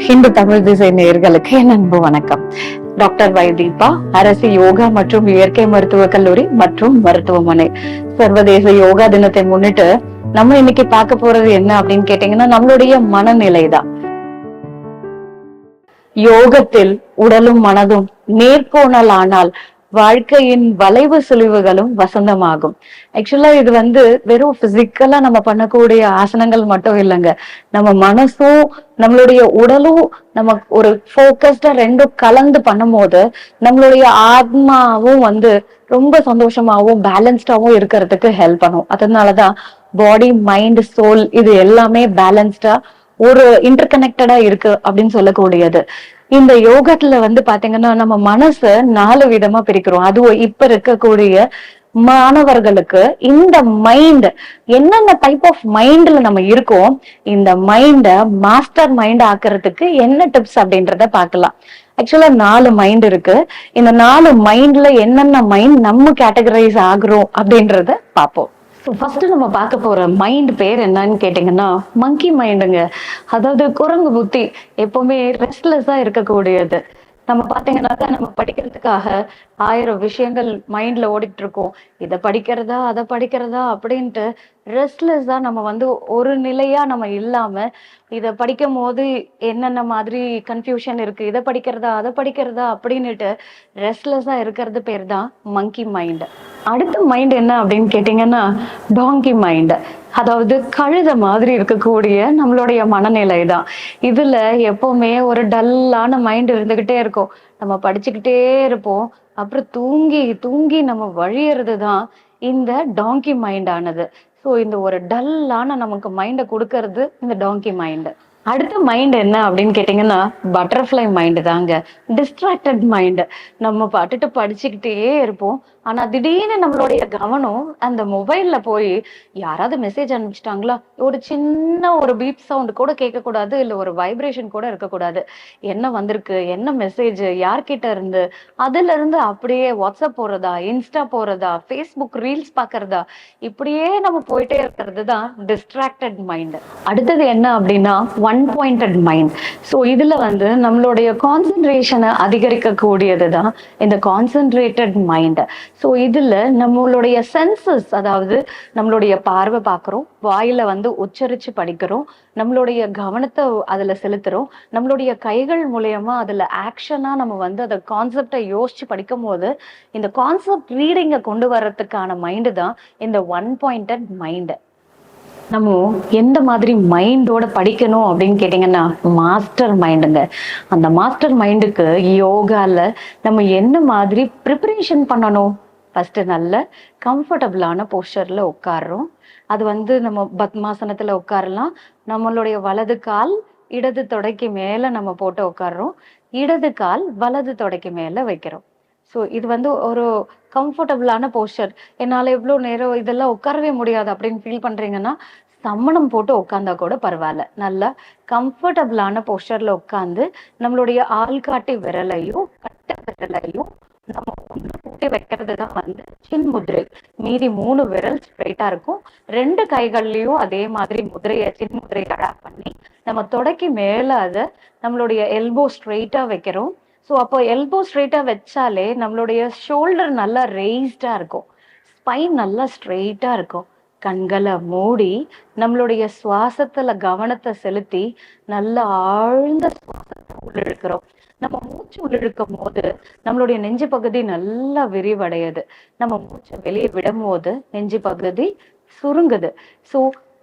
ஹிந்து தமிழ் திசை நேயர்களுக்கு என் அன்பு வணக்கம். டாக்டர் வைதீபா, அரசு யோகா மற்றும் இயற்கை மருத்துவ கல்லூரி மற்றும் மருத்துவமனை. சர்வதேச யோகா தினத்தை முன்னிட்டு நம்ம இன்னைக்கு பார்க்க போறது என்ன அப்படின்னு கேட்டீங்கன்னா, நம்மளுடைய மனநிலை தான். யோகத்தில் உடலும் மனதும் நேர்கோணல் ஆனால் வாழ்க்கையின் வளைவு சுழிவுகளும் வசந்தமாகும். ஆக்சுவலா இது வெறும் பிசிக்கலா நம்ம பண்ணக்கூடிய ஆசனங்கள் மட்டும் இல்லைங்க. நம்ம மனசும் நம்மளுடைய உடலும் நம்ம ஒரு போக்கஸ்டா ரெண்டும் கலந்து பண்ணும் போது நம்மளுடைய ஆத்மாவும் ரொம்ப சந்தோஷமாவும் பேலன்ஸ்டாவும் இருக்கிறதுக்கு ஹெல்ப் பண்ணும். அதனாலதான் பாடி மைண்ட் சோல் இது எல்லாமே பேலன்ஸ்டா ஒரு இன்டர்கனெக்டடா இருக்கு அப்படின்னு சொல்லக்கூடியது. இந்த யோகத்துல பாத்தீங்கன்னா நம்ம மனச 4 விதமா பிரிக்கிறோம். அதுவும் இப்ப இருக்கக்கூடிய மாணவர்களுக்கு இந்த மைண்ட் என்னென்ன டைப் ஆஃப் மைண்ட்ல நம்ம இருக்கோம், இந்த மைண்ட மாஸ்டர் மைண்ட் ஆக்குறதுக்கு என்ன டிப்ஸ் அப்படின்றத பாக்கலாம். ஆக்சுவலா 4 மைண்ட் இருக்கு. இந்த 4 மைண்ட்ல என்னென்ன மைண்ட் நம்ம கேட்டகரைஸ் ஆகுறோம் அப்படின்றத பார்ப்போம். ஃபர்ஸ்ட் நம்ம பார்க்க போற மைண்ட் பேர் என்னன்னு கேட்டீங்கன்னா, மங்கி மைண்டுங்க. அதாவது குரங்கு புத்தி, எப்பவுமே ரெஸ்ட்லெஸ்ஸா இருக்கக்கூடியது. நம்ம பாத்தீங்கன்னாக்கா நம்ம படிக்கிறதுக்காக 1000 விஷயங்கள் மைண்ட்ல ஓடிட்டு இருக்கோம். இதை படிக்கிறதா அதை படிக்கிறதா அப்படின்ட்டு ரெஸ்ட்லெஸ்ஸா நம்ம ஒரு நிலையா நம்ம இல்லாம இதை படிக்கும் போது என்னென்ன மாதிரி கன்ஃபியூஷன் இருக்கு, இதை படிக்கிறதா அதை படிக்கிறதா அப்படின்னுட்டு ரெஸ்ட்லெஸ்ஸா இருக்கிறது பேர் தான் மங்கி மைண்ட். அடுத்த மைண்ட் என்ன அப்படின்னு கேட்டீங்கன்னா, டாங்கி மைண்ட். அதாவது கழுத மாதிரி இருக்கக்கூடிய நம்மளுடைய மனநிலை தான். இதுல எப்பவுமே ஒரு டல்லான மைண்ட் இருந்துகிட்டே இருக்கும். நம்ம படிச்சுக்கிட்டே இருப்போம், அப்புறம் தூங்கி தூங்கி நம்ம வழியறதுதான் இந்த டாங்கி மைண்ட் ஆனது. ஸோ இந்த ஒரு டல்லான நமக்கு மைண்டை கொடுக்கறது இந்த டாங்கி மைண்ட். அடுத்த மைண்ட் என்ன அப்படின்னு கேட்டீங்கன்னா, பட்டர்ஃப்ளை மைண்ட் தாங்க. Distracted mind. நம்ம பாட்டுட்டு படிச்சுக்கிட்டே இருப்போம், ஆனா திடீர்னு நம்மளுடைய கவனம் அந்த மொபைல்ல போய் யாராவது மெசேஜ் அனுப்பிச்சிட்டாங்களா, ஒரு சின்ன ஒரு பீப் சவுண்ட் கூட கேட்க கூடாது, இல்ல ஒரு வைப்ரேஷன் கூட இருக்கக்கூடாது. என்ன வந்திருக்கு, என்ன மெசேஜ், யார்கிட்ட இருந்து, அதுல இருந்து அப்படியே வாட்ஸ்அப் போறதா, இன்ஸ்டா போறதா, ஃபேஸ்புக் ரீல்ஸ் பாக்குறதா, இப்படியே நம்ம போயிட்டே இருக்கிறது தான் டிஸ்ட்ராக்டட் மைண்ட். அடுத்தது என்ன அப்படின்னா, ஒன் பாயிண்டட் மைண்ட். ஸோ இதுல நம்மளுடைய கான்சென்ட்ரேஷனை அதிகரிக்க கூடியது தான் இந்த கான்சென்ட்ரேட்டட் மைண்ட். ஸோ இதுல நம்மளுடைய சென்சஸ், அதாவது நம்மளுடைய பார்வை பார்க்குறோம், வாயில உச்சரிச்சு படிக்கிறோம், நம்மளுடைய கவனத்தை அதுல செலுத்துறோம், நம்மளுடைய கைகள் மூலயமா அதுல ஆக்ஷனா நம்ம அந்த கான்செப்டை யோசிச்சு படிக்கும் போது இந்த கான்செப்ட் ரீடிங்கை கொண்டு வர்றதுக்கான மைண்டு தான் இந்த ஒன் பாயிண்டட் மைண்ட். நம்ம எந்த மாதிரி மைண்டோட படிக்கணும் அப்படின்னு கேட்டீங்கன்னா, மாஸ்டர் மைண்டுங்க. அந்த மாஸ்டர் மைண்டுக்கு யோகால நம்ம என்ன மாதிரி ப்ரிப்பரேஷன் பண்ணணும்? ஃபர்ஸ்ட் நல்ல கம்ஃபர்டபுளான போஸ்டர்ல உட்காடுறோம். அது நம்ம பத்மாசனத்துல உட்காரலாம். நம்மளுடைய வலது கால் இடது தொடைக்கு மேல நம்ம போட்டு உட்காடுறோம், இடது கால் வலது தொடைக்கு மேல வைக்கிறோம். ஸோ இது ஒரு கம்ஃபர்டபுளான போஸ்டர். என்னால எவ்வளவு நேரம் இதெல்லாம் உட்காரவே முடியாது அப்படின்னு ஃபீல் பண்றீங்கன்னா, சம்மணம் போட்டு உட்காந்தா கூட பரவாயில்ல. நல்லா கம்ஃபர்டபுளான போஸ்டர்ல உட்காந்து நம்மளுடைய ஆள்காட்டி விரலையும் கட்டை விரலையும் நம்ம கூட்டி வைக்கிறது தான் சின் முதிரை. மீதி 3 விரல் ஸ்ட்ரைட்டா இருக்கும். 2 கைகள்லயும் அதே மாதிரி முதிரைய சின் முதிரை அடாப்ட் பண்ணி நம்ம தொடக்கி மேல அதை நம்மளுடைய எல்போ ஸ்ட்ரைட்டா வைக்கிறோம். ஸோ அப்போ எல்போ ஸ்ட்ரெயிட்டா வச்சாலே நம்மளுடைய ஷோல்டர் நல்லா ரெய்ஸ்டா இருக்கும், ஸ்பைன் நல்லா ஸ்ட்ரெயிட்டா இருக்கும். கண்களை மூடி நம்மளுடைய சுவாசத்துல கவனத்தை செலுத்தி நல்ல ஆழ்ந்த சுவாசத்தை உள்ளிழுக்கிறோம். நம்ம மூச்சு உள்ளிழுக்கும் போது நம்மளுடைய நெஞ்சு பகுதி நல்லா விரிவடையுது. நம்ம மூச்சை வெளியே விடும் போது நெஞ்சு பகுதி சுருங்குது. ஸோ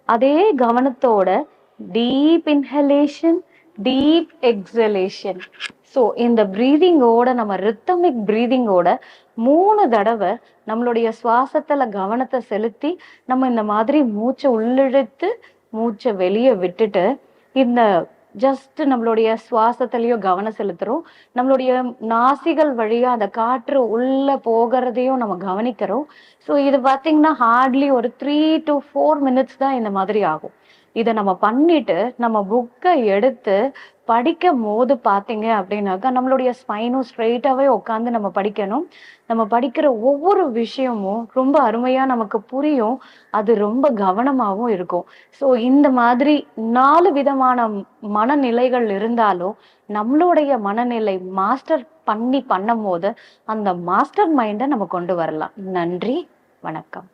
அதே கவனத்தோட deep inhalation, deep exhalation. So இந்த பிரீதிங்கோட நம்ம ரித்தமிக் பிரீதிங்கோட 3 தடவை நம்மளுடைய சுவாசத்துல கவனத்தை செலுத்தி நம்ம இந்த மாதிரி மூச்சை உள்ளிழுத்து மூச்சை வெளியே விட்டுட்டு இந்த ஜஸ்ட் நம்மளுடைய சுவாசத்திலயோ கவனம் செலுத்துறோம். நம்மளுடைய நாசிகள் வழியா அந்த காற்று உள்ள போகிறதையும் நம்ம கவனிக்கிறோம். ஸோ இது பார்த்தீங்கன்னா ஹார்ட்லி ஒரு 3 to 4 minutes தான் இந்த மாதிரி ஆகும். இதை நம்ம பண்ணிட்டு நம்ம புக்கை எடுத்து படிக்கும் போது பாத்தீங்க அப்படின்னாக்கா நம்மளுடைய ஸ்பைனும் ஸ்ட்ரெயிட்டாவே உட்காந்து நம்ம படிக்கணும். நம்ம படிக்கிற ஒவ்வொரு விஷயமும் ரொம்ப அருமையா நமக்கு புரியும். அது ரொம்ப கவனமாவும் இருக்கும். சோ இந்த மாதிரி 4 விதமான மனநிலைகள் இருந்தாலும் நம்மளுடைய மனநிலை மாஸ்டர் பண்ணி பண்ணும்போது அந்த மாஸ்டர் மைண்டை நம்ம கொண்டு வரலாம். நன்றி, வணக்கம்.